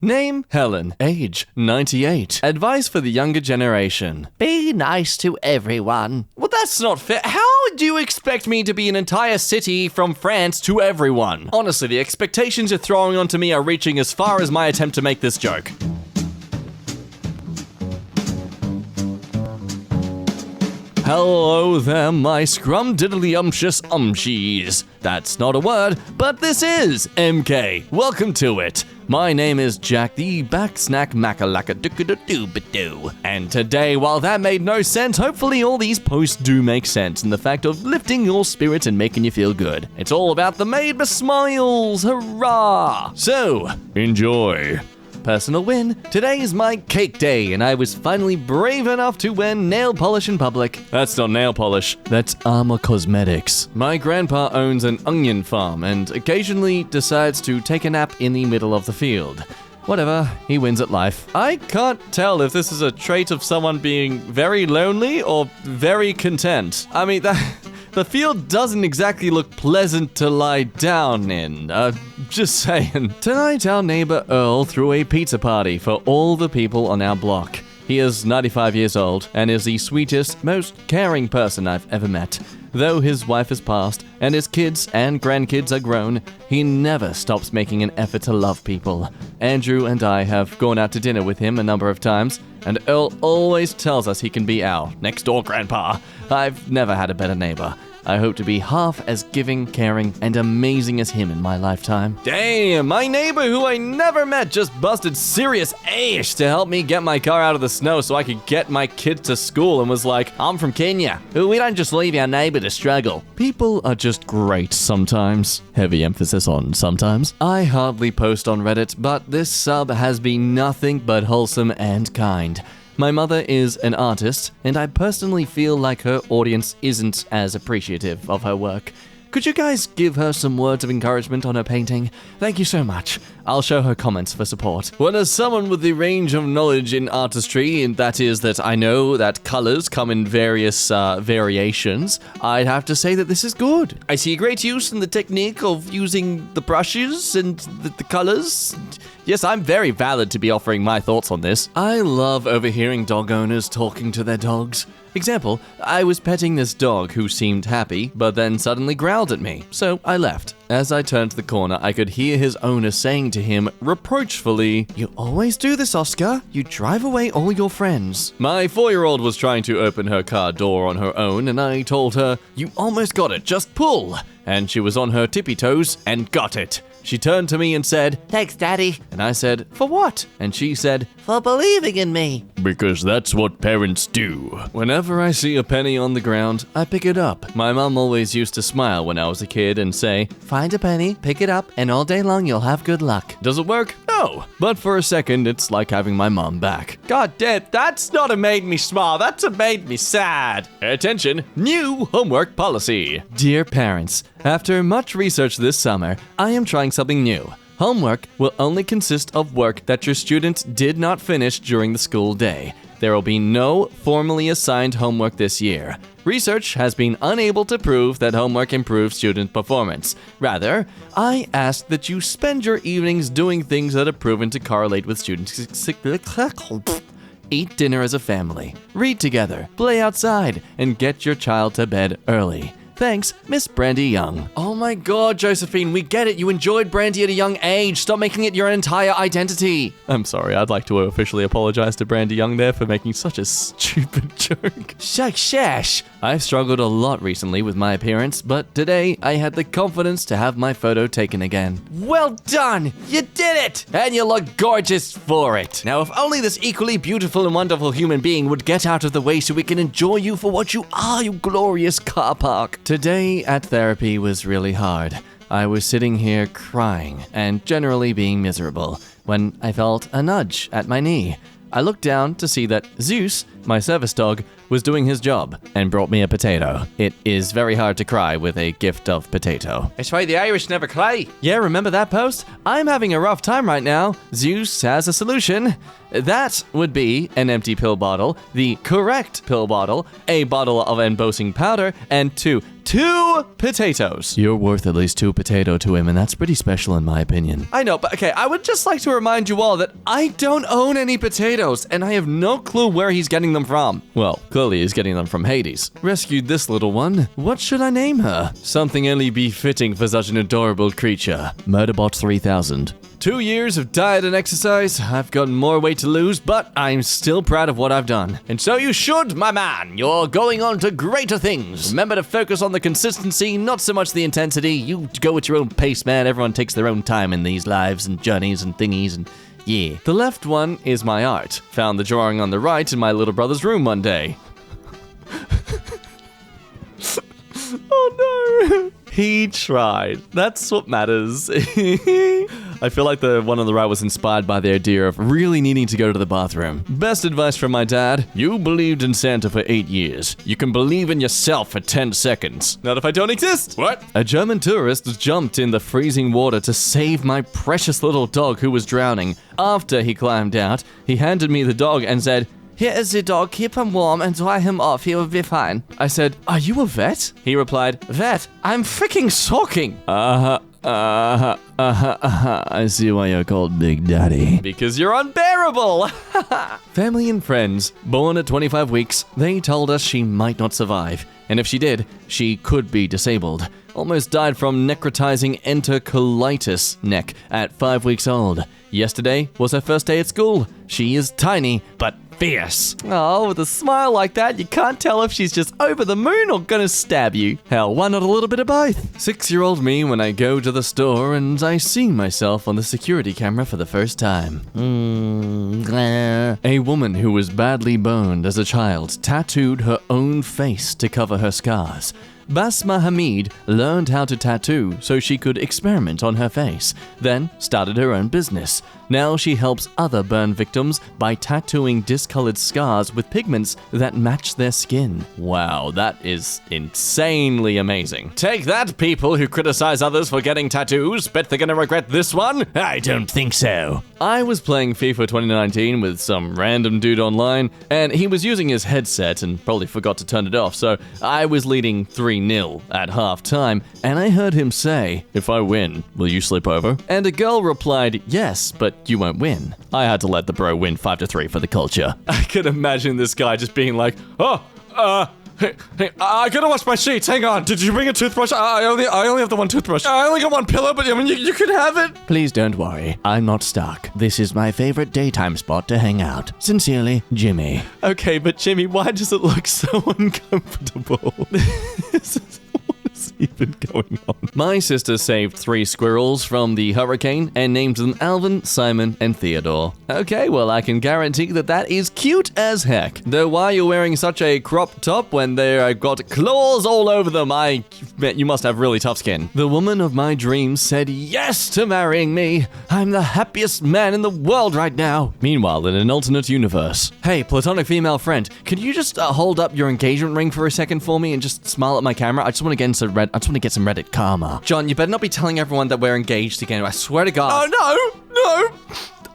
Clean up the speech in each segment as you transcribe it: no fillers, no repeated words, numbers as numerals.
Name, Helen. Age, 98. Advice for the younger generation. Be nice to everyone. Well, that's not fair. How do you expect me to be an entire city from France to everyone? Honestly, the expectations you're throwing onto me are reaching as far as my attempt to make this joke. Hello there, my scrumdiddlyumptious umshies. That's not a word, but this is MK. Welcome to it. My name is Jack the Backsnack Makalaka-doo-doo-doo-ba-doo. And today, while that made no sense, hopefully all these posts do make sense in the fact of lifting your spirits and making you feel good. It's all about the Made by Smiles, hurrah! So, enjoy. Personal win. Today is my cake day, and I was finally brave enough to wear nail polish in public. That's not nail polish, that's Armor Cosmetics. My grandpa owns an onion farm and occasionally decides to take a nap in the middle of the field. Whatever, he wins at life. I can't tell if this is a trait of someone being very lonely or very content. I mean, the field doesn't exactly look pleasant to lie down in. Just saying. Tonight, our neighbor Earl threw a pizza party for all the people on our block. He is 95 years old and is the sweetest, most caring person I've ever met. Though his wife has passed and his kids and grandkids are grown, he never stops making an effort to love people. Andrew and I have gone out to dinner with him a number of times, and Earl always tells us he can be our next-door grandpa. I've never had a better neighbor. I hope to be half as giving, caring, and amazing as him in my lifetime. Damn, my neighbor who I never met just busted serious ash to help me get my car out of the snow so I could get my kids to school and was like, I'm from Kenya. We don't just leave our neighbor to struggle. People are just great sometimes. Heavy emphasis on sometimes. I hardly post on Reddit, but this sub has been nothing but wholesome and kind. My mother is an artist, and I personally feel like her audience isn't as appreciative of her work. Could you guys give her some words of encouragement on her painting? Thank you so much. I'll show her comments for support. Well, as someone with the range of knowledge in artistry, and that is that I know that colors come in various variations, I'd have to say that this is good. I see great use in the technique of using the brushes and the colors. Yes, I'm very valid to be offering my thoughts on this. I love overhearing dog owners talking to their dogs. Example, I was petting this dog who seemed happy, but then suddenly growled at me, so I left. As I turned the corner, I could hear his owner saying to him reproachfully, "You always do this, Oscar. You drive away all your friends." My 4-year-old was trying to open her car door on her own, and I told her, "You almost got it, just pull." And she was on her tippy toes and got it. She turned to me and said, Thanks, Daddy. And I said, "For what?" And she said, For believing in me. "Because that's what parents do." Whenever I see a penny on the ground, I pick it up. My mom always used to smile when I was a kid and say, "Find a penny, pick it up, and all day long you'll have good luck." Does it work? No. But for a second, it's like having my mom back. God damn, that's not a made me smile, that's a made me sad. Attention, new homework policy. Dear parents, after much research this summer, I am trying something new. Homework will only consist of work that your student did not finish during the school day. There will be no formally assigned homework this year. Research has been unable to prove that homework improves student performance. Rather, I ask that you spend your evenings doing things that are proven to correlate with students' Eat dinner as a family, read together, play outside, and get your child to bed early. Thanks, Miss Brandy Young. Oh my god, Josephine, we get it. You enjoyed Brandy at a young age. Stop making it your entire identity. I'm sorry, I'd like to officially apologize to Brandy Young there for making such a stupid joke. Shash. I've struggled a lot recently with my appearance, but today I had the confidence to have my photo taken again. Well done! You did it! And you look gorgeous for it. Now, if only this equally beautiful and wonderful human being would get out of the way so we can enjoy you for what you are, you glorious car park. Today at therapy was really hard. I was sitting here crying and generally being miserable when I felt a nudge at my knee. I looked down to see that Zeus, my service dog, was doing his job and brought me a potato. It is very hard to cry with a gift of potato. That's why the Irish never cry. Yeah, remember that post? I'm having a rough time right now. Zeus has a solution. That would be an empty pill bottle, the correct pill bottle, a bottle of embossing powder, and two 2 potatoes. You're worth at least 2 potato to him, and that's pretty special in my opinion. I know, but okay, I would just like to remind you all that I don't own any potatoes, and I have no clue where he's getting them from. Well, clearly he's getting them from Hades. Rescued this little one. What should I name her? Something only befitting for such an adorable creature. Murderbot 3000. 2 years of diet and exercise, I've got more weight to lose, but I'm still proud of what I've done. And so you should, my man. You're going on to greater things. Remember to focus on the consistency, not so much the intensity. You go at your own pace, man. Everyone takes their own time in these lives and journeys and thingies and yeah. The left one is my art. Found the drawing on the right in my little brother's room one day. Oh no. He tried. That's what matters. I feel like the one on the right was inspired by the idea of really needing to go to the bathroom. Best advice from my dad: you believed in Santa for 8 years. You can believe in yourself for 10 seconds. Not if I don't exist. What? A German tourist jumped in the freezing water to save my precious little dog who was drowning. After he climbed out, he handed me the dog and said, "Here is the dog, keep him warm and dry him off, he will be fine." I said, "Are you a vet?" He replied, "Vet, I'm freaking soaking." I see why you're called Big Daddy. Because you're unbearable! Family and friends, born at 25 weeks, they told us she might not survive. And if she did, she could be disabled. Almost died from necrotizing enterocolitis neck at 5 weeks old. Yesterday was her first day at school. She is tiny, but fierce. Oh, with a smile like that, you can't tell if she's just over the moon or gonna stab you. Hell, why not a little bit of both? 6-year-old me when I go to the store and I see myself on the security camera for the first time. A woman who was badly burned as a child tattooed her own face to cover her scars. Basma Hamid learned how to tattoo so she could experiment on her face, then started her own business. Now she helps other burn victims by tattooing discolored scars with pigments that match their skin. Wow, that is insanely amazing. Take that, people who criticize others for getting tattoos. Bet they're gonna regret this one? I don't think so. I was playing FIFA 2019 with some random dude online, and he was using his headset and probably forgot to turn it off, so I was leading 3-0 at halftime, and I heard him say, "If I win, will you sleep over?" And a girl replied, "Yes, but you won't win." I had to let the bro win 5-3 for the culture. I could imagine this guy just being like, Hey, I gotta wash my sheets. Hang on. Did you bring a toothbrush? I only have the one toothbrush. I only got one pillow, but I mean, you could have it. Please don't worry. I'm not stuck. This is my favorite daytime spot to hang out. Sincerely, Jimmy. Okay, but Jimmy, why does it look so uncomfortable? What is even going on? My sister saved 3 squirrels from the hurricane and named them Alvin, Simon, and Theodore. Okay, well, I can guarantee that is cute as heck. Though why you're wearing such a crop top when they've got claws all over them? I bet you must have really tough skin. The woman of my dreams said yes to marrying me. I'm the happiest man in the world right now. Meanwhile, in an alternate universe. Hey, platonic female friend, could you just hold up your engagement ring for a second for me and just smile at my camera? I just want to get some Reddit karma. John, you better not be telling everyone that we're engaged again. I swear to God. Oh, no.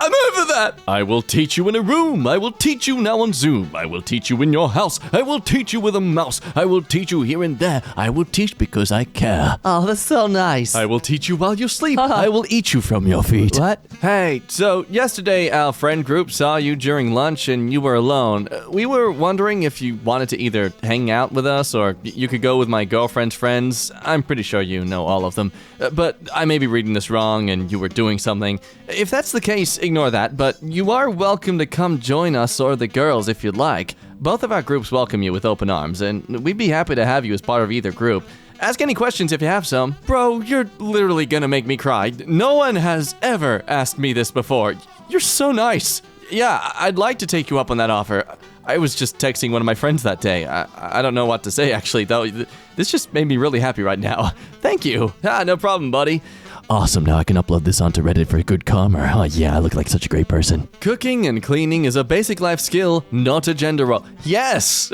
I'm over that. I will teach you in a room. I will teach you now on Zoom. I will teach you in your house. I will teach you with a mouse. I will teach you here and there. I will teach because I care. Oh, that's so nice. I will teach you while you sleep. I will eat you from your feet. What? Hey, so yesterday our friend group saw you during lunch and you were alone. We were wondering if you wanted to either hang out with us or you could go with my girlfriend's friends. I'm pretty sure you know all of them. But I may be reading this wrong and you were doing something. If that's the case, ignore that, but you are welcome to come join us or the girls if you'd like. Both of our groups welcome you with open arms, and we'd be happy to have you as part of either group. Ask any questions if you have some. Bro, you're literally gonna make me cry. No one has ever asked me this before. You're so nice. Yeah, I'd like to take you up on that offer. I was just texting one of my friends that day. I don't know what to say, actually, though. This just made me really happy right now. Thank you. No problem, buddy. Awesome, now I can upload this onto Reddit for good karma. Oh yeah, I look like such a great person. Cooking and cleaning is a basic life skill, not a gender role. Yes!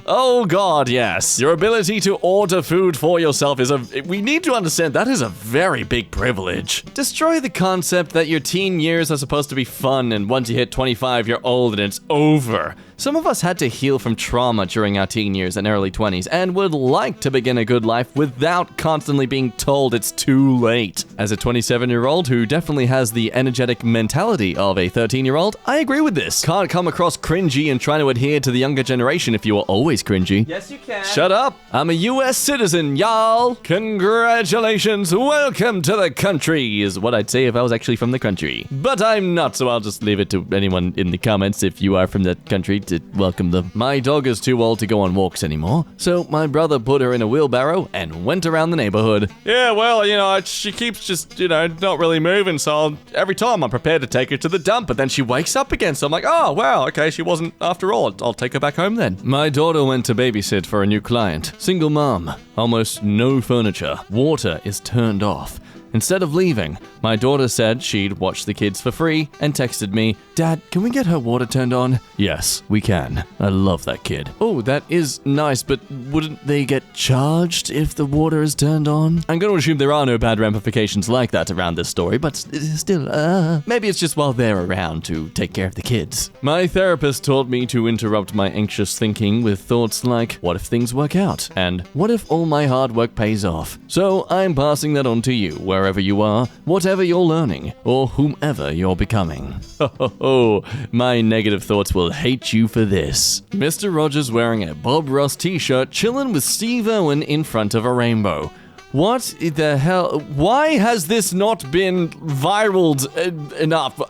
Oh god, yes. Your ability to order food for yourself we need to understand that is a very big privilege. Destroy the concept that your teen years are supposed to be fun and once you hit 25 you're old and it's over. Some of us had to heal from trauma during our teen years and early 20s and would like to begin a good life without constantly being told it's too late. As a 27-year-old who definitely has the energetic mentality of a 13-year-old, I agree with this. Can't come across cringy and try to adhere to the younger generation if you are always cringy. Yes, you can. Shut up. I'm a US citizen, y'all. Congratulations. Welcome to the country is what I'd say if I was actually from the country. But I'm not, so I'll just leave it to anyone in the comments if you are from that country to welcome them. My dog is too old to go on walks anymore, so my brother put her in a wheelbarrow and went around the neighborhood. Yeah, well, she keeps just, not really moving, so every time I'm prepared to take her to the dump, but then she wakes up again, so I'm like, oh, wow, okay, she wasn't after all. I'll take her back home then. My daughter went to babysit for a new client. Single mom, almost no furniture, water is turned off. Instead of leaving, my daughter said she'd watch the kids for free and texted me, "Dad, can we get her water turned on?" Yes, we can. I love that kid. Oh, that is nice, but wouldn't they get charged if the water is turned on? I'm going to assume there are no bad ramifications like that around this story, but still, maybe it's just while they're around to take care of the kids. My therapist taught me to interrupt my anxious thinking with thoughts like, what if things work out? And what if all my hard work pays off? So I'm passing that on to you, wherever you are, whatever you're learning, or whomever you're becoming. Oh, my negative thoughts will hate you for this. Mr. Rogers wearing a Bob Ross t-shirt chilling with Steve Irwin in front of a rainbow. What the hell? Why has this not been viraled enough?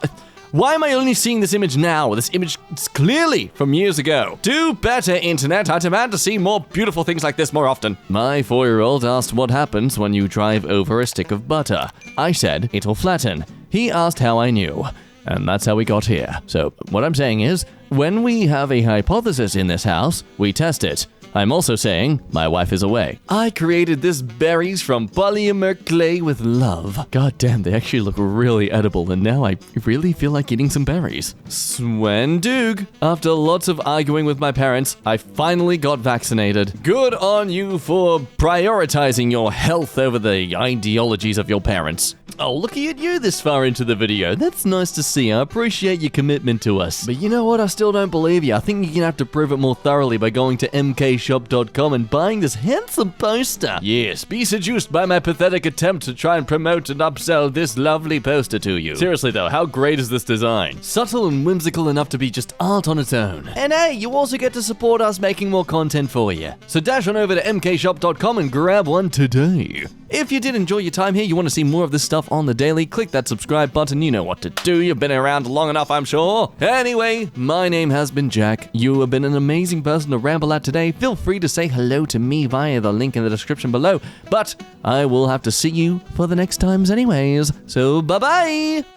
Why am I only seeing this image now? This image is clearly from years ago. Do better, internet. I demand to see more beautiful things like this more often. My 4-year-old asked what happens when you drive over a stick of butter. I said, it'll flatten. He asked how I knew. And that's how we got here. So what I'm saying is, when we have a hypothesis in this house, we test it. I'm also saying my wife is away. I created this berries from polymer clay with love. God damn, they actually look really edible, and now I really feel like eating some berries. Sven Doog. After lots of arguing with my parents, I finally got vaccinated. Good on you for prioritizing your health over the ideologies of your parents. Oh, looky at you this far into the video. That's nice to see. I appreciate your commitment to us. But you know what? I still don't believe you. I think you're gonna have to prove it more thoroughly by going to mkshop.com and buying this handsome poster. Yes, be seduced by my pathetic attempt to try and promote and upsell this lovely poster to you. Seriously though, how great is this design? Subtle and whimsical enough to be just art on its own. And hey, you also get to support us making more content for you. So dash on over to mkshop.com and grab one today. If you did enjoy your time here, you want to see more of this stuff on the daily, click that subscribe button. You know what to do. You've been around long enough, I'm sure. Anyway, my name has been Jack. You have been an amazing person to ramble at today. Feel free to say hello to me via the link in the description below, but I will have to see you for the next times anyways. So bye-bye!